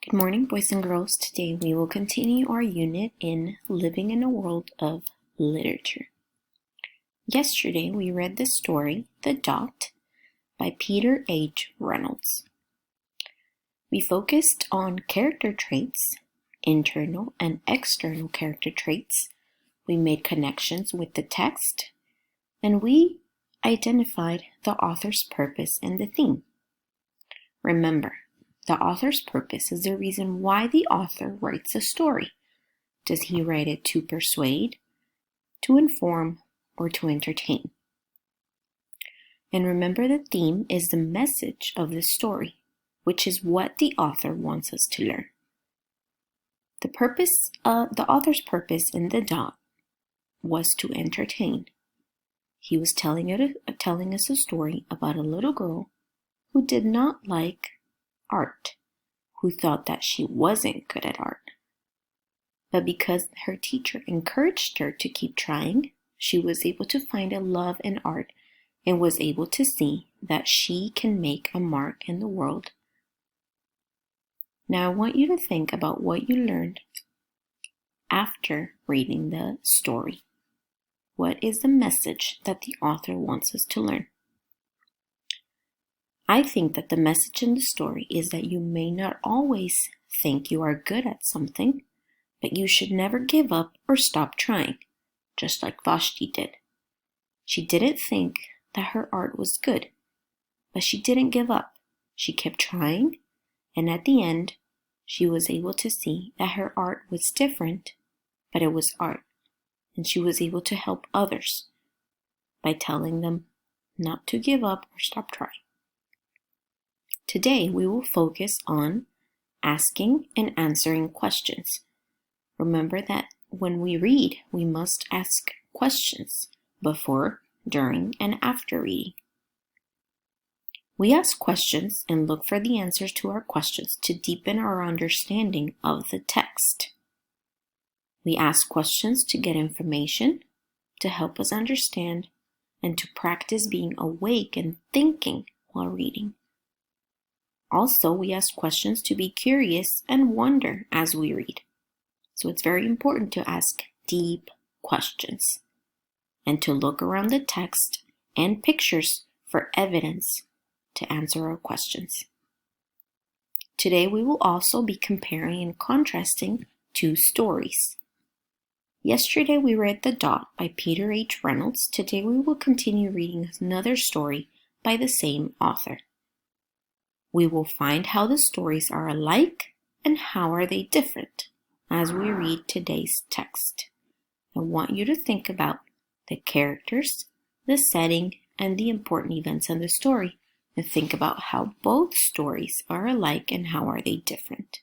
Good morning, boys and girls. Today we will continue our unit in Living in a World of Literature. Yesterday we read the story, The Dot, by Peter H. Reynolds. We focused on character traits, internal and external character traits. We made connections with the text, and we identified the author's purpose and the theme. Remember, the author's purpose is the reason why the author writes a story. Does he write it to persuade, to inform, or to entertain? And remember, the theme is the message of the story, which is what the author wants us to learn. The author's purpose in The Dot was to entertain. He was telling us a story about a little girl who did not like art, who thought that she wasn't good at art. But because her teacher encouraged her to keep trying, she was able to find a love in art and was able to see that she can make a mark in the world. Now I want you to think about what you learned after reading the story. What is the message that the author wants us to learn? I think that the message in the story is that you may not always think you are good at something, but you should never give up or stop trying, just like Vashti did. She didn't think that her art was good, but she didn't give up. She kept trying, and at the end, she was able to see that her art was different, but it was art, and she was able to help others by telling them not to give up or stop trying. Today, we will focus on asking and answering questions. Remember that when we read, we must ask questions before, during, and after reading. We ask questions and look for the answers to our questions to deepen our understanding of the text. We ask questions to get information, to help us understand, and to practice being awake and thinking while reading. Also, we ask questions to be curious and wonder as we read. So it's very important to ask deep questions and to look around the text and pictures for evidence to answer our questions. Today, we will also be comparing and contrasting two stories. Yesterday, we read The Dot by Peter H. Reynolds. Today, we will continue reading another story by the same author. We will find how the stories are alike and how are they different as we read today's text. I want you to think about the characters, the setting, and the important events in the story, and think about how both stories are alike and how are they different.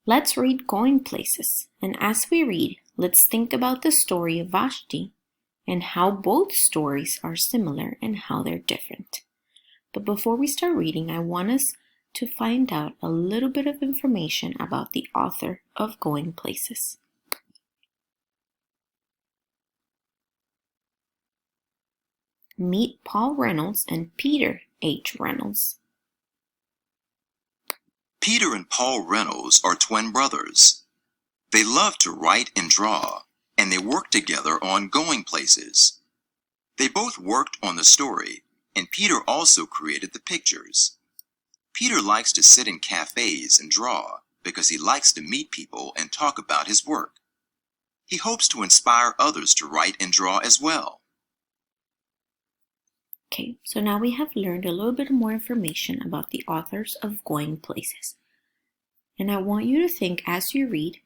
Let's read Going Places, and as we read, let's think about the story of Vashti and how both stories are similar and how they're different. But before we start reading, I want us to find out a little bit of information about the author of Going Places. Meet Paul Reynolds and Peter H. Reynolds. Peter and Paul Reynolds are twin brothers. They love to write and draw, and they work together on Going Places. They both worked on the story, and Peter also created the pictures. Peter likes to sit in cafes and draw because he likes to meet people and talk about his work. He hopes to inspire others to write and draw as well. Okay, so now we have learned a little bit more information about the authors of Going Places. And I want you to think as you read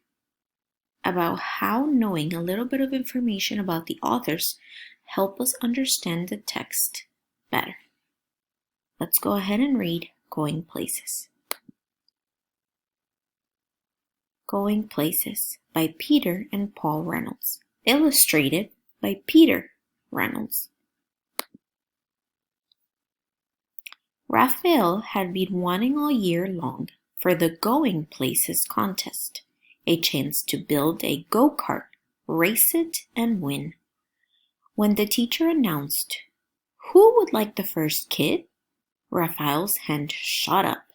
about how knowing a little bit of information about the authors help us understand the text better. Let's go ahead and read Going Places. Going Places by Peter and Paul Reynolds. Illustrated by Peter Reynolds. Raphael had been wanting all year long for the Going Places contest, a chance to build a go-kart, race it, and win. When the teacher announced, "Who would like the first kid?" Raphael's hand shot up.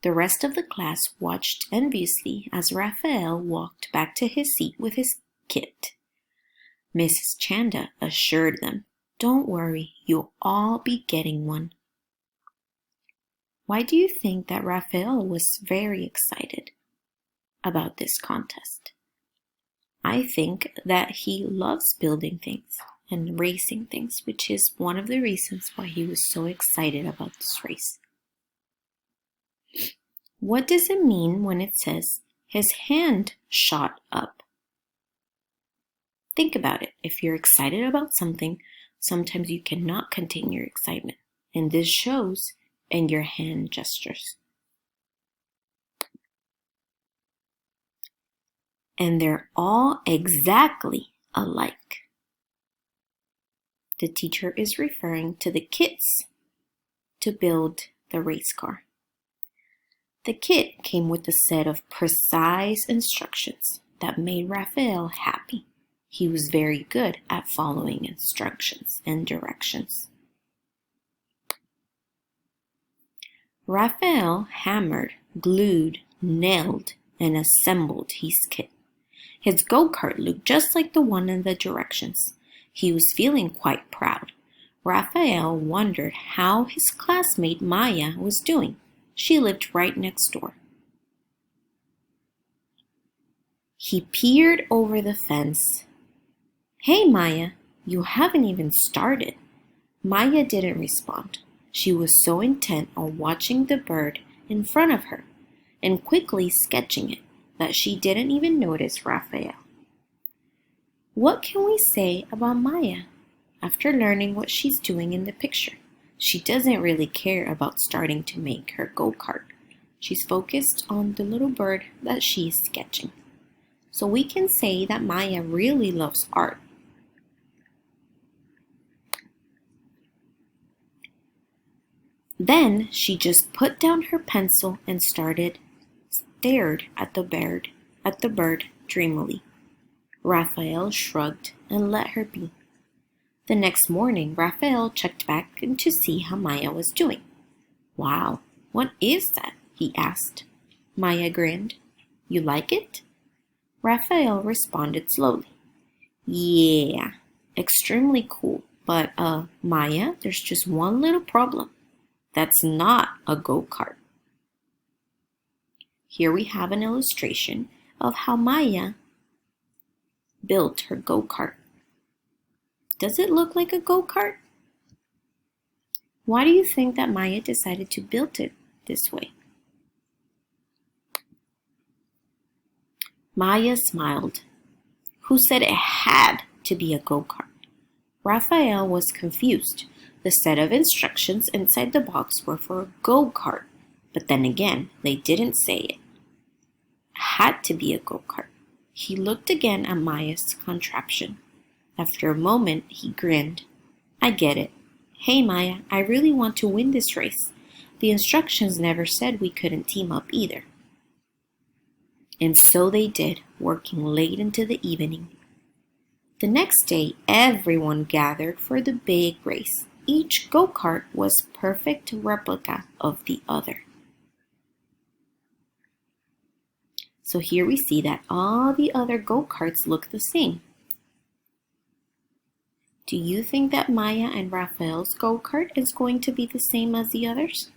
The rest of the class watched enviously as Raphael walked back to his seat with his kit. Mrs. Chanda assured them, "Don't worry, you'll all be getting one." Why do you think that Raphael was very excited about this contest? I think that he loves building things and racing things, which is one of the reasons why he was so excited about this race. What does it mean when it says his hand shot up? Think about it. If you're excited about something, sometimes you cannot contain your excitement, and this shows in your hand gestures. And they're all exactly alike. The teacher is referring to the kits to build the race car. The kit came with a set of precise instructions that made Raphael happy. He was very good at following instructions and directions. Raphael hammered, glued, nailed, and assembled his kit. His go-kart looked just like the one in the directions. He was feeling quite proud. Raphael wondered how his classmate Maya was doing. She lived right next door. He peered over the fence. "Hey, Maya, you haven't even started." Maya didn't respond. She was so intent on watching the bird in front of her and quickly sketching it that she didn't even notice Raphael. What can we say about Maya after learning what she's doing in the picture? She doesn't really care about starting to make her go-kart. She's focused on the little bird that she's sketching. So we can say that Maya really loves art. Then she just put down her pencil and stared at the bird dreamily. Raphael shrugged and let her be. The next morning, Raphael checked back in to see how Maya was doing. "Wow, what is that?" he asked. Maya grinned. "You like it?" Raphael responded slowly. "Yeah, extremely cool, but Maya, there's just one little problem. That's not a go-kart." Here we have an illustration of how Maya built her go-kart. Does it look like a go-kart? Why do you think that Maya decided to build it this way? Maya smiled. Who said it had to be a go-kart? Raphael was confused. The set of instructions inside the box were for a go-kart, but then again, they didn't say it had to be a go-kart. He looked again at Maya's contraption. After a moment, he grinned. "I get it. Hey Maya, I really want to win this race. The instructions never said we couldn't team up either." And so they did, working late into the evening. The next day, everyone gathered for the big race. Each go-kart was a perfect replica of the other. So here we see that all the other go-karts look the same. Do you think that Maya and Raphael's go-kart is going to be the same as the others?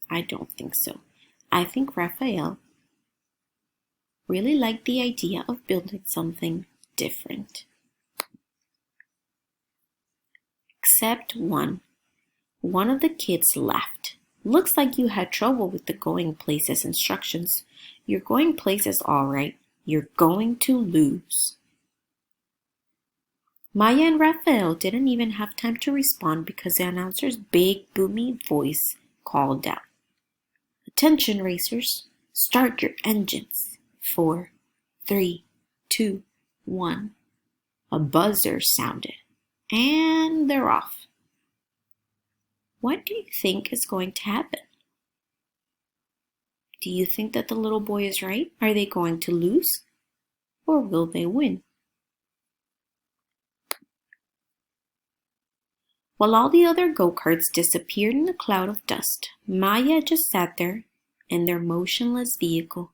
I don't think so. I think Raphael really liked the idea of building something different. Except one. One of the kids laughed. "Looks like you had trouble with the going places instructions. You're going places all right. You're going to lose." Maya and Raphael didn't even have time to respond because the announcer's big, boomy voice called out, "Attention racers, start your engines. 4, 3, 2, 1. A buzzer sounded, and they're off. What do you think is going to happen? Do you think that the little boy is right? Are they going to lose? Or will they win? While all the other go-karts disappeared in a cloud of dust, Maya just sat there in their motionless vehicle.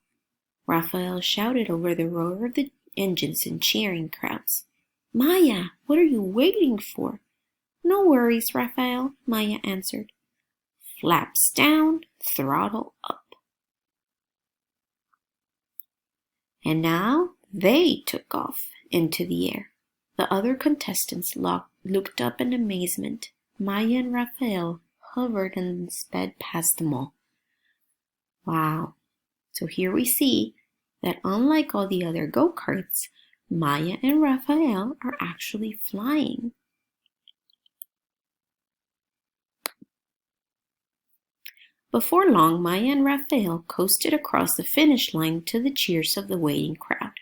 Raphael shouted over the roar of the engines and cheering crowds. "Maya, what are you waiting for?" "No worries, Raphael," Maya answered. "Flaps down, throttle up." And now they took off into the air. The other contestants looked up in amazement. Maya and Raphael hovered and sped past them all. Wow. So here we see that unlike all the other go-karts, Maya and Raphael are actually flying. Before long, Maya and Raphael coasted across the finish line to the cheers of the waiting crowd.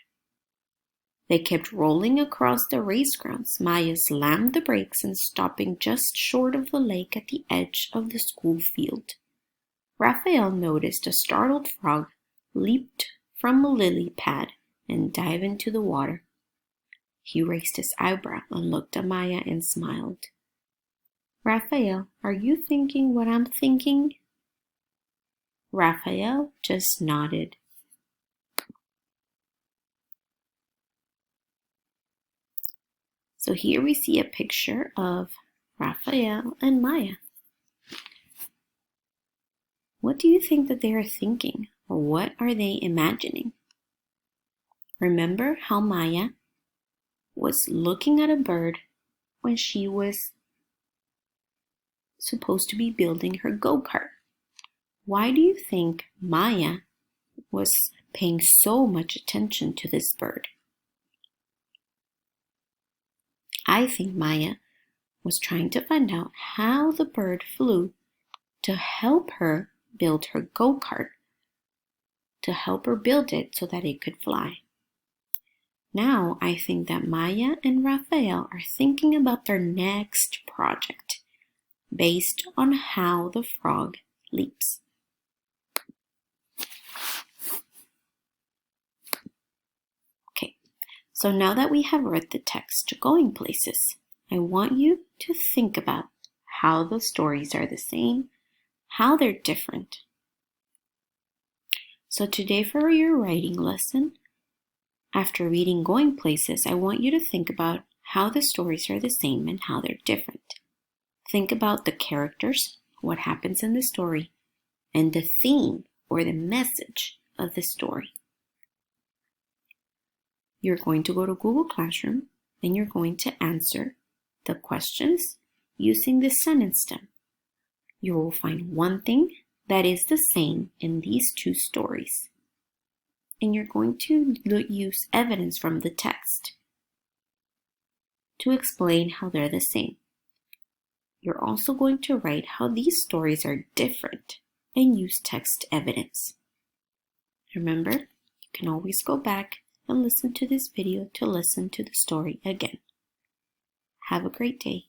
They kept rolling across the race grounds. Maya slammed the brakes and stopping just short of the lake at the edge of the school field. Raphael noticed a startled frog leaped from a lily pad and dive into the water. He raised his eyebrow and looked at Maya and smiled. "Raphael, are you thinking what I'm thinking?" Raphael just nodded. So here we see a picture of Raphael and Maya. What do you think that they are thinking, or what are they imagining? Remember how Maya was looking at a bird when she was supposed to be building her go-kart. Why do you think Maya was paying so much attention to this bird? I think Maya was trying to find out how the bird flew to help her build her go-kart, to help her build it so that it could fly. Now I think that Maya and Raphael are thinking about their next project based on how the frog leaps. Okay, so now that we have read the text Going Places, I want you to think about how the stories are the same, how they're different. So today for your writing lesson, after reading Going Places, I want you to think about how the stories are the same and how they're different. Think about the characters, what happens in the story, and the theme or the message of the story. You're going to go to Google Classroom and you're going to answer the questions using the sentence stem. You will find one thing that is the same in these two stories. And you're going to use evidence from the text to explain how they're the same. You're also going to write how these stories are different and use text evidence. Remember, you can always go back and listen to this video to listen to the story again. Have a great day.